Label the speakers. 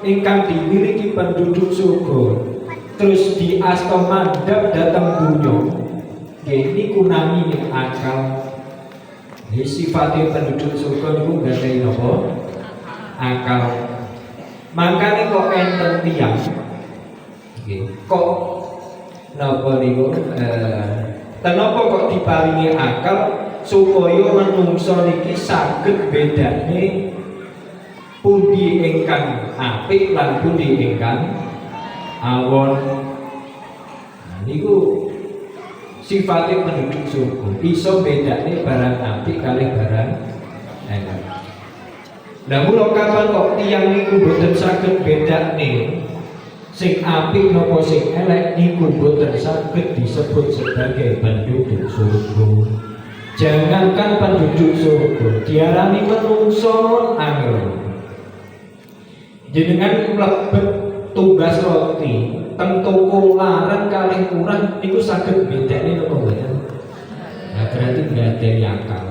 Speaker 1: ingkang dimiliki penduduk surga terus diasta mandhap dhateng donya nggih niku namine akal. Sifatnya penduduk surga niku nggadhahi napa? Akal. Makane kok enten tiyang nggih kok napa niku kenapa kok diparingi akal supaya manungsa niki saged bedane pundi ingkang apik lan pundi ingkang awon. Nah, niku sifatnya penduduk surga iso bedane barang apik kalih barang elek. Lah mula kapan kok tiyang niku boten saged bedane sing apik napa sing elek niku boten saged disebut sebagai penduduk surga. Jangankan penduduk surga, diarani manungsa angel. Jenengan mlebet tugas roti teng toko larang kalih kurang niku saged bedane napa mboten? Nah berarti nggak ada akal.